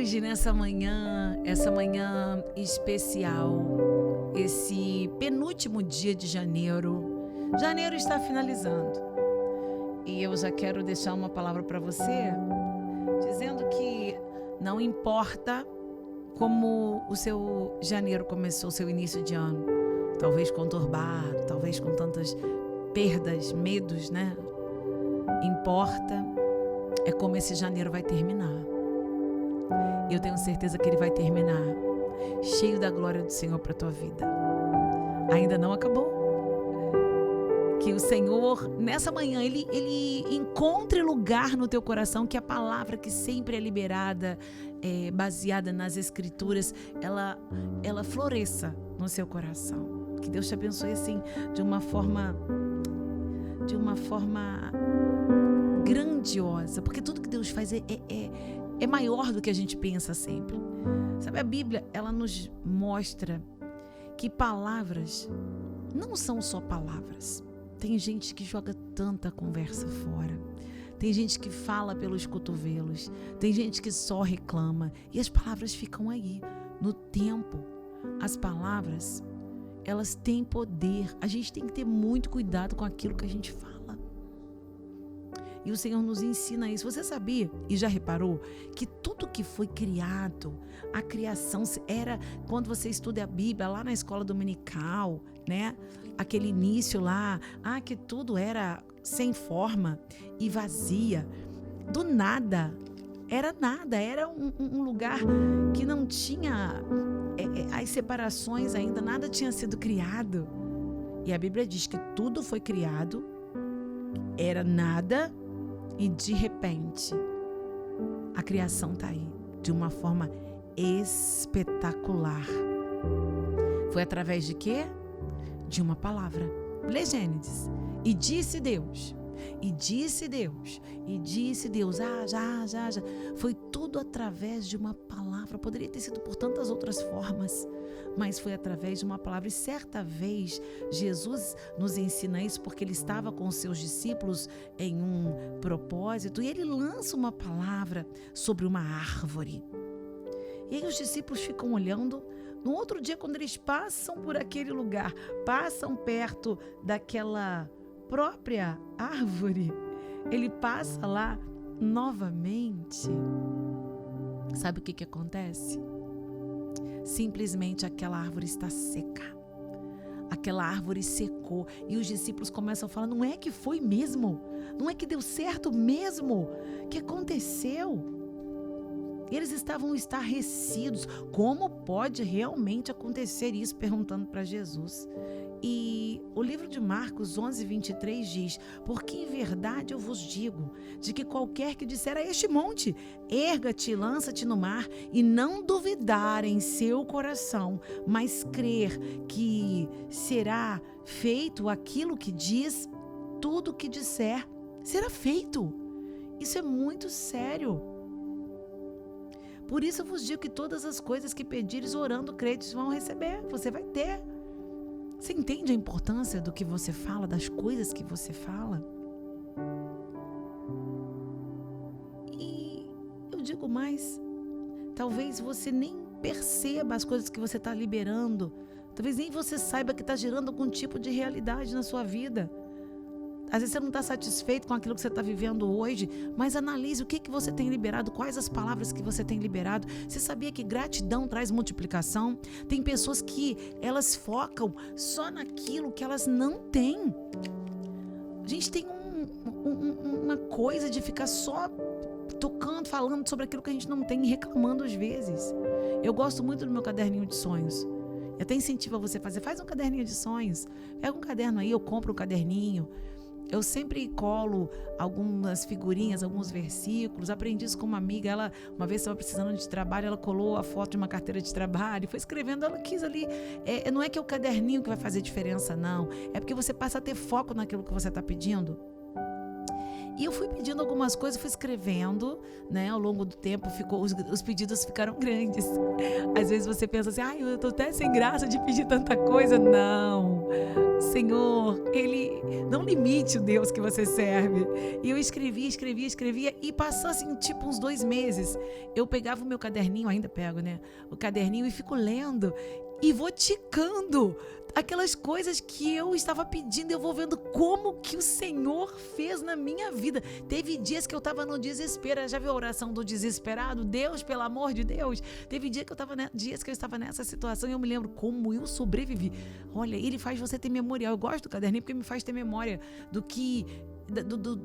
hoje, essa manhã especial, esse penúltimo dia de janeiro. Janeiro está finalizando. E eu já quero deixar uma palavra para você, dizendo que não importa como o seu janeiro começou, o seu início de ano. Talvez conturbado, talvez com tantas perdas, medos, né? Importa é como esse janeiro vai terminar. Eu tenho certeza que ele vai terminar cheio da glória do Senhor para a tua vida. Ainda não acabou. Que o Senhor, nessa manhã, Ele encontre lugar no teu coração, que a palavra que sempre é liberada, baseada nas Escrituras, ela floresça no seu coração. Que Deus te abençoe assim, de uma forma grandiosa, porque tudo que Deus faz é maior do que a gente pensa sempre. Sabe, a Bíblia, ela nos mostra que palavras não são só palavras. Tem gente que joga tanta conversa fora. Tem gente que fala pelos cotovelos. Tem gente que só reclama. E as palavras ficam aí. No tempo, as palavras, elas têm poder. A gente tem que ter muito cuidado com aquilo que a gente fala. E o Senhor nos ensina isso. Você sabia e já reparou que tudo que foi criado, a criação era, quando você estuda a Bíblia lá na escola dominical, né? Aquele início lá, que tudo era sem forma e vazia. Do nada, era um lugar que não tinha as separações ainda, nada tinha sido criado. E a Bíblia diz que tudo foi criado, era nada, e de repente a criação está aí de uma forma espetacular. Foi através de quê? De uma palavra. Lê Gênesis. E disse Deus. Já. Foi tudo através de uma palavra. Poderia ter sido por tantas outras formas, mas foi através de uma palavra. E certa vez, Jesus nos ensina isso porque ele estava com os seus discípulos em um propósito e ele lança uma palavra sobre uma árvore. E aí os discípulos ficam olhando. No outro dia, quando eles passam por aquele lugar, passam perto daquela própria árvore, ele passa lá novamente. Sabe o que acontece? Simplesmente aquela árvore está seca. Aquela árvore secou e os discípulos começam a falar: não é que foi mesmo? Não é que deu certo mesmo? O que aconteceu? Eles estavam estarrecidos. Como pode realmente acontecer isso? Perguntando para Jesus. E o livro de Marcos 11:23 diz: porque em verdade eu vos digo, de que qualquer que disser a este monte, erga-te e lança-te no mar, e não duvidar em seu coração, mas crer que será feito aquilo que diz, tudo que disser será feito. Isso é muito sério. Por isso eu vos digo que todas as coisas que pedires orando, credes, vão receber. Você vai ter. Você entende a importância do que você fala, das coisas que você fala? E eu digo mais, talvez você nem perceba as coisas que você está liberando. Talvez nem você saiba que está gerando algum tipo de realidade na sua vida. Às vezes você não está satisfeito com aquilo que você está vivendo hoje, mas analise o que você tem liberado, quais as palavras que você tem liberado. Você sabia que gratidão traz multiplicação? Tem pessoas que elas focam só naquilo que elas não têm. A gente tem uma coisa de ficar só tocando, falando sobre aquilo que a gente não tem e reclamando às vezes. Eu gosto muito do meu caderninho de sonhos. Eu até incentivo a você faz um caderninho de sonhos. Pega um caderno aí, eu compro um caderninho. Eu sempre colo algumas figurinhas, alguns versículos. Aprendi isso com uma amiga. Ela, uma vez estava precisando de trabalho, ela colou a foto de uma carteira de trabalho e foi escrevendo. Ela quis ali. Não é que é o caderninho que vai fazer diferença, não. É porque você passa a ter foco naquilo que você está pedindo. E eu fui pedindo algumas coisas, fui escrevendo, né? Ao longo do tempo, os pedidos ficaram grandes. Às vezes você pensa assim, eu tô até sem graça de pedir tanta coisa. Não, Senhor, Ele não limite o Deus que você serve. E eu escrevia, e passou assim, tipo uns 2 meses. Eu pegava o meu caderninho, ainda pego, né? O caderninho e fico lendo e vou ticando aquelas coisas que eu estava pedindo. Eu vou vendo como que o Senhor fez na minha vida. Teve dias que eu estava no desespero. Já viu a oração do desesperado? Deus, pelo amor de Deus. Teve dias que eu estava nessa situação e eu me lembro como eu sobrevivi. Olha, ele faz você ter memorial. Eu gosto do caderninho porque me faz ter memória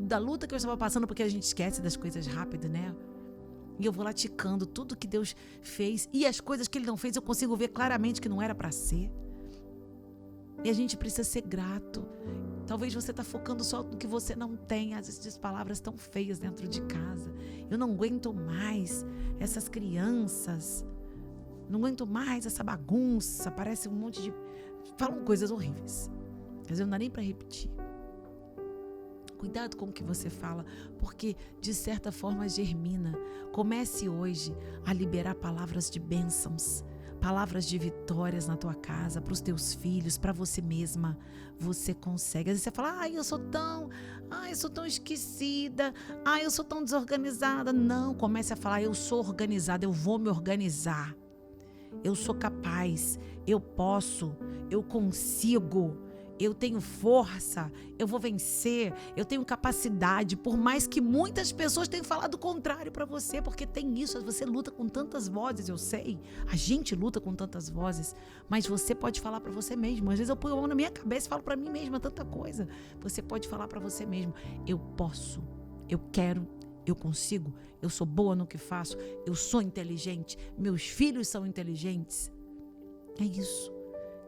da luta que eu estava passando, porque a gente esquece das coisas rápido, né? E eu vou lá ticando tudo que Deus fez, e as coisas que Ele não fez eu consigo ver claramente que não era para ser. E a gente precisa ser grato. Talvez você está focando só no que você não tem. Às vezes diz palavras tão feias dentro de casa. Eu não aguento mais essas crianças. Não aguento mais essa bagunça. Parece um monte de... Falam coisas horríveis. Às vezes não dá nem para repetir. Cuidado com o que você fala, porque de certa forma germina. Comece hoje a liberar palavras de bênçãos, palavras de vitórias na tua casa, para os teus filhos, para você mesma. Você consegue. Às vezes você fala, eu sou tão esquecida, eu sou tão desorganizada. Não, comece a falar, eu sou organizada, eu vou me organizar. Eu sou capaz, eu posso, eu consigo. Eu tenho força, eu vou vencer, eu tenho capacidade, por mais que muitas pessoas tenham falado o contrário para você, porque tem isso, você luta com tantas vozes, eu sei, a gente luta com tantas vozes, mas você pode falar para você mesmo. Às vezes eu ponho a mão na minha cabeça e falo para mim mesma tanta coisa. Você pode falar para você mesmo, eu posso, eu quero, eu consigo, eu sou boa no que faço, eu sou inteligente, meus filhos são inteligentes. É isso.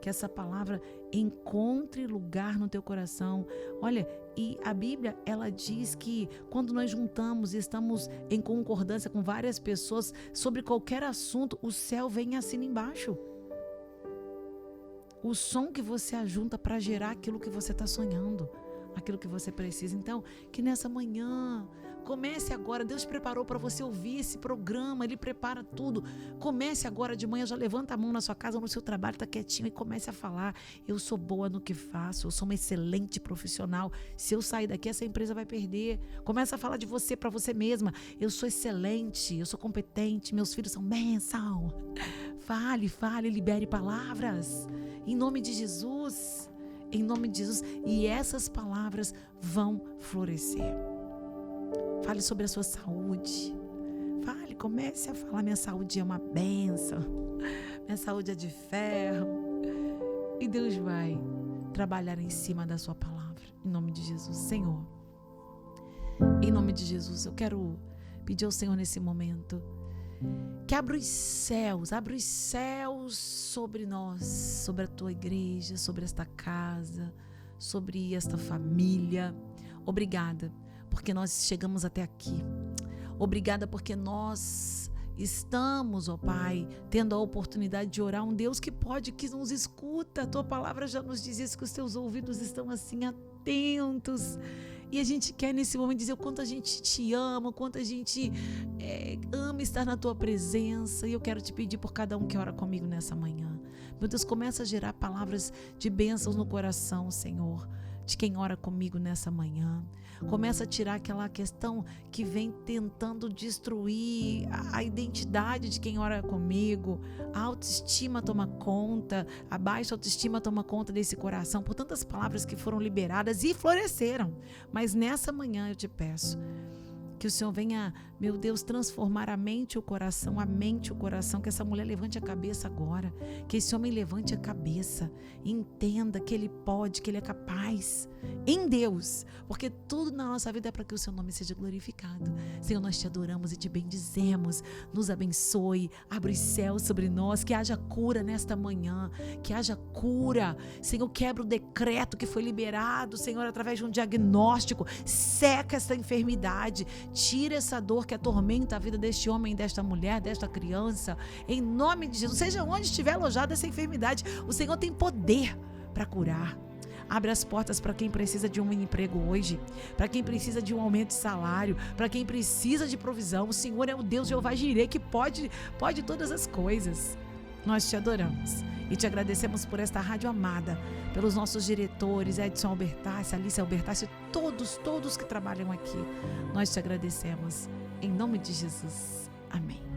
Que essa palavra encontre lugar no teu coração. Olha, e a Bíblia, ela diz que quando nós juntamos e estamos em concordância com várias pessoas sobre qualquer assunto, o céu vem e assina embaixo. O som que você ajunta para gerar aquilo que você está sonhando, aquilo que você precisa. Então, que nessa manhã, comece agora. Deus preparou para você ouvir esse programa, Ele prepara tudo. Comece agora de manhã, já levanta a mão na sua casa ou no seu trabalho, está quietinho, e comece a falar, eu sou boa no que faço, eu sou uma excelente profissional. Se eu sair daqui, essa empresa vai perder. Comece a falar de você para você mesma, eu sou excelente, eu sou competente, meus filhos são bênção. Fale, libere palavras, em nome de Jesus. Em nome de Jesus, e essas palavras vão florescer. Fale sobre a sua saúde. Comece a falar, minha saúde é uma bênção, minha saúde é de ferro. E Deus vai trabalhar em cima da sua palavra, em nome de Jesus. Senhor, em nome de Jesus, eu quero pedir ao Senhor nesse momento que abra os céus sobre nós, sobre a tua igreja, sobre esta casa, sobre esta família. Obrigada, porque nós chegamos até aqui. Obrigada, porque nós estamos, ó Pai, tendo a oportunidade de orar um Deus que pode, que nos escuta. A tua palavra já nos diz isso, que os teus ouvidos estão assim atentos. E a gente quer nesse momento dizer o quanto a gente te ama, o quanto a gente ama estar na tua presença. E eu quero te pedir por cada um que ora comigo nessa manhã. Meu Deus, começa a gerar palavras de bênçãos no coração, Senhor, de quem ora comigo nessa manhã. Começa a tirar aquela questão que vem tentando destruir a identidade de quem ora comigo. A autoestima toma conta, a baixa autoestima toma conta desse coração, por tantas palavras que foram liberadas e floresceram. Mas nessa manhã eu te peço que o Senhor venha, meu Deus, transformar a mente e o coração, que essa mulher levante a cabeça agora, que esse homem levante a cabeça e entenda que ele pode, que ele é capaz em Deus, porque tudo na nossa vida é para que o seu nome seja glorificado. Senhor, nós te adoramos e te bendizemos, nos abençoe, abre os céus sobre nós, que haja cura nesta manhã, que haja cura. Senhor, quebra o decreto que foi liberado, Senhor, através de um diagnóstico, seca essa enfermidade, tira essa dor que atormenta a vida deste homem, desta mulher, desta criança, em nome de Jesus. Seja onde estiver alojada essa enfermidade, o Senhor tem poder para curar. Abre as portas para quem precisa de um emprego hoje, para quem precisa de um aumento de salário, para quem precisa de provisão. O Senhor é o Deus Jeová Jireh, que pode todas as coisas. Nós te adoramos e te agradecemos por esta rádio amada, pelos nossos diretores, Edson Albertassi, Alice Albertassi, todos que trabalham aqui. Nós te agradecemos. Em nome de Jesus. Amém.